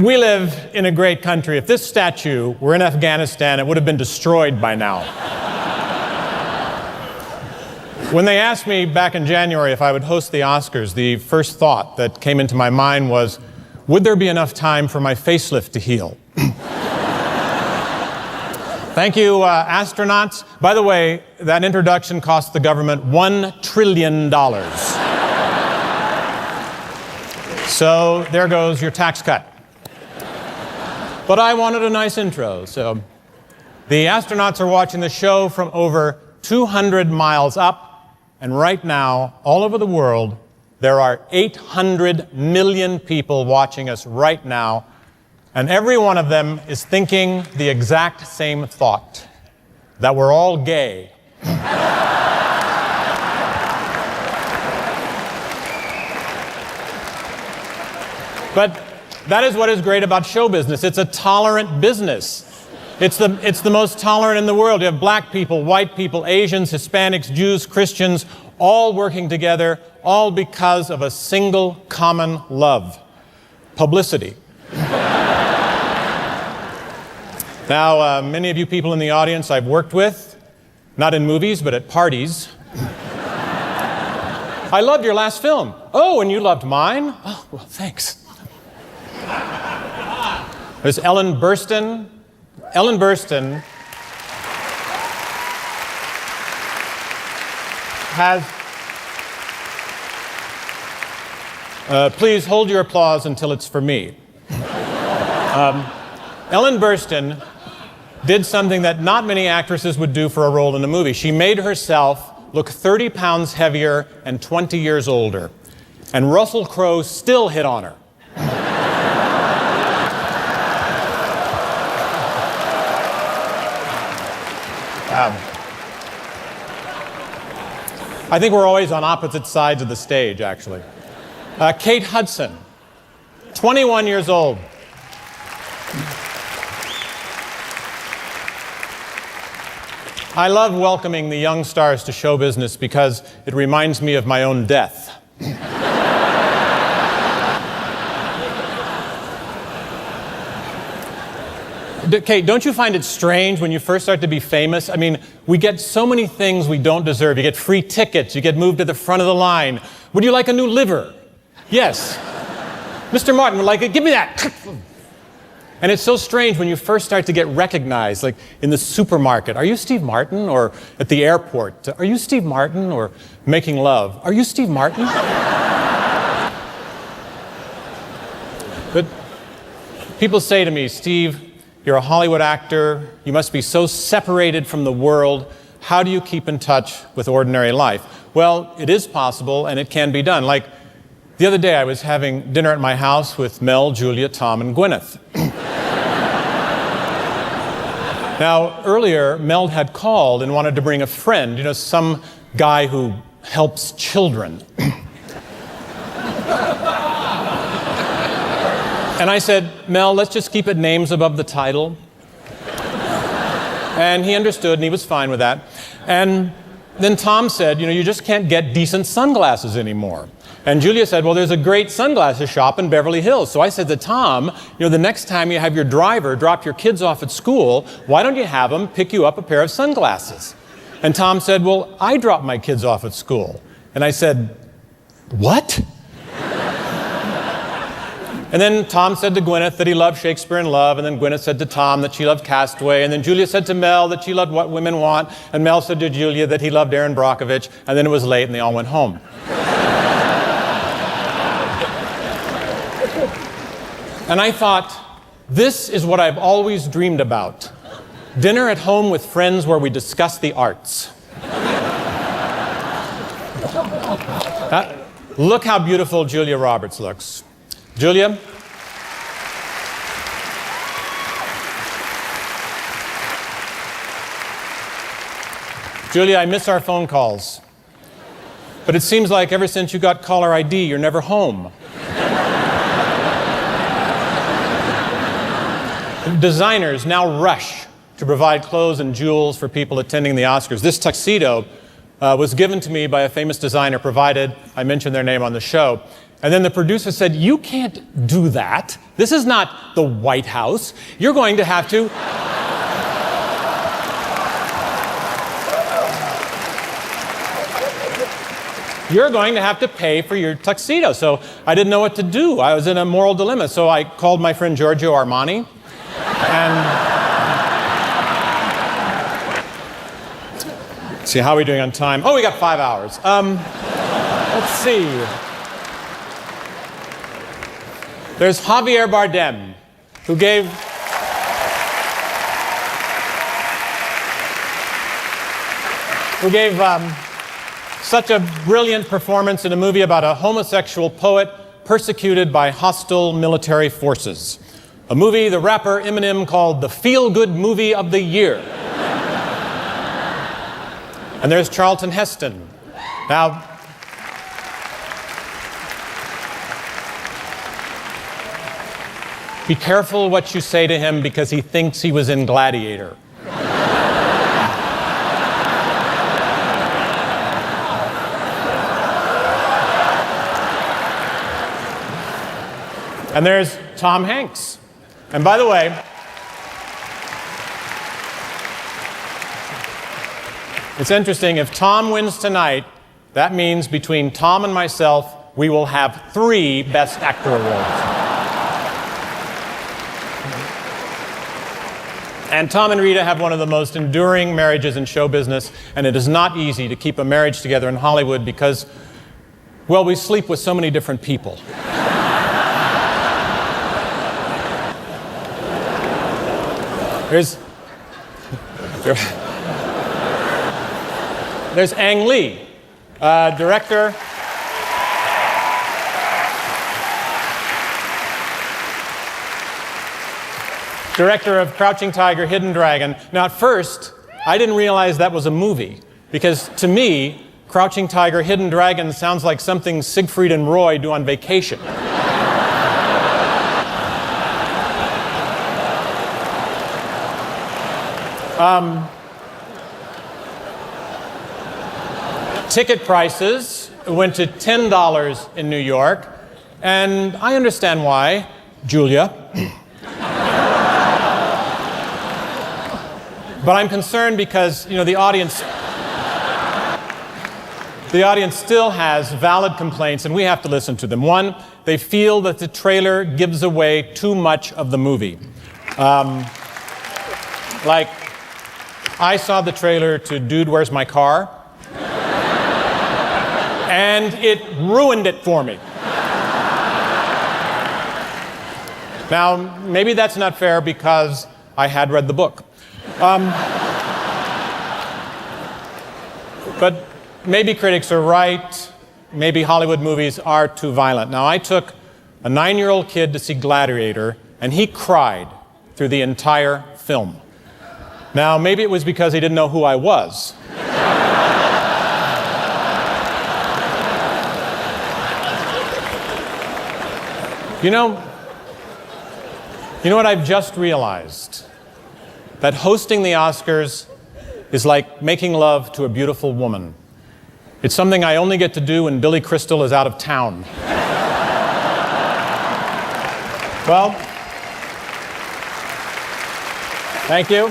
We live in a great country. If this statue were in Afghanistan, it would have been destroyed by now. When they asked me back in January if I would host the Oscars, the first thought that came into my mind was, would there be enough time for my facelift to heal? Thank you, astronauts. By the way, that introduction cost the government $1 trillion. So there goes your tax cut. But I wanted a nice intro, so the astronauts are watching the show from over 200 miles up, and right now, all over the world, there are 800 million people watching us right now, and every one of them is thinking the exact same thought, that we're all gay. But that is what is great about show business. It's a tolerant business. It's the most tolerant in the world. You have black people, white people, Asians, Hispanics, Jews, Christians, all working together, all because of a single common love: publicity. Now, many of you people in the audience I've worked with, not in movies, but at parties. I loved your last film. Oh, and you loved mine? Oh, well, thanks. There's Ellen Burstyn. Ellen Burstyn has... please hold your applause until it's for me. Ellen Burstyn did something that not many actresses would do for a role in a movie. She made herself look 30 pounds heavier and 20 years older. And Russell Crowe still hit on her. I think we're always on opposite sides of the stage, actually. Kate Hudson, 21 years old. I love welcoming the young stars to show business because it reminds me of my own death. Kate, don't you find it strange when you first start to be famous? I mean, we get so many things we don't deserve. You get free tickets, you get moved to the front of the line. Would you like a new liver? Yes. Mr. Martin would like it. Give me that. And it's so strange when you first start to get recognized, like in the supermarket. Are you Steve Martin? Or at the airport. Are you Steve Martin? Or making love. Are you Steve Martin? But people say to me, Steve, you're a Hollywood actor. You must be so separated from the world. How do you keep in touch with ordinary life? Well, it is possible, and it can be done. Like the other day, I was having dinner at my house with Mel, Julia, Tom, and Gwyneth. Now, earlier, Mel had called and wanted to bring a friend, some guy who helps children. And I said, Mel, let's just keep it names above the title. And he understood, and he was fine with that. And then Tom said, you just can't get decent sunglasses anymore. And Julia said, well, there's a great sunglasses shop in Beverly Hills. So I said to Tom, the next time you have your driver drop your kids off at school, why don't you have them pick you up a pair of sunglasses? And Tom said, well, I drop my kids off at school. And I said, what? And then Tom said to Gwyneth that he loved Shakespeare in Love, and then Gwyneth said to Tom that she loved Castaway, and then Julia said to Mel that she loved What Women Want, and Mel said to Julia that he loved Erin Brockovich, and then it was late and they all went home. And I thought, this is what I've always dreamed about. Dinner at home with friends where we discuss the arts. Look how beautiful Julia Roberts looks. Julia? Julia, I miss our phone calls. But it seems like ever since you got caller ID, you're never home. Designers now rush to provide clothes and jewels for people attending the Oscars. This tuxedo was given to me by a famous designer, provided I mentioned their name on the show. And then the producer said, "You can't do that. This is not the White House. You're going to have to..." "You're going to have to pay for your tuxedo." So I didn't know what to do. I was in a moral dilemma. So I called my friend Giorgio Armani. And see, how are we doing on time? Oh, we got 5 hours. Let's see. There's Javier Bardem, who gave such a brilliant performance in a movie about a homosexual poet persecuted by hostile military forces. A movie the rapper Eminem called the feel-good movie of the year. And there's Charlton Heston. Now, be careful what you say to him because he thinks he was in Gladiator. And there's Tom Hanks. And by the way, it's interesting, if Tom wins tonight, that means between Tom and myself, we will have 3 Best Actor awards. And Tom and Rita have one of the most enduring marriages in show business, and it is not easy to keep a marriage together in Hollywood because, well, we sleep with so many different people. There's Ang Lee, director of Crouching Tiger, Hidden Dragon. Now, at first, I didn't realize that was a movie, because to me, Crouching Tiger, Hidden Dragon sounds like something Siegfried and Roy do on vacation. Ticket prices went to $10 in New York, and I understand why, Julia. But I'm concerned because, the audience still has valid complaints, and we have to listen to them. One, they feel that the trailer gives away too much of the movie. Like, I saw the trailer to Dude, Where's My Car? And it ruined it for me. Now, maybe that's not fair because I had read the book. But maybe critics are right. Maybe Hollywood movies are too violent. Now, I took a 9-year-old kid to see Gladiator, and he cried through the entire film. Now, maybe it was because he didn't know who I was. You know what I've just realized? That hosting the Oscars is like making love to a beautiful woman. It's something I only get to do when Billy Crystal is out of town. Well, thank you.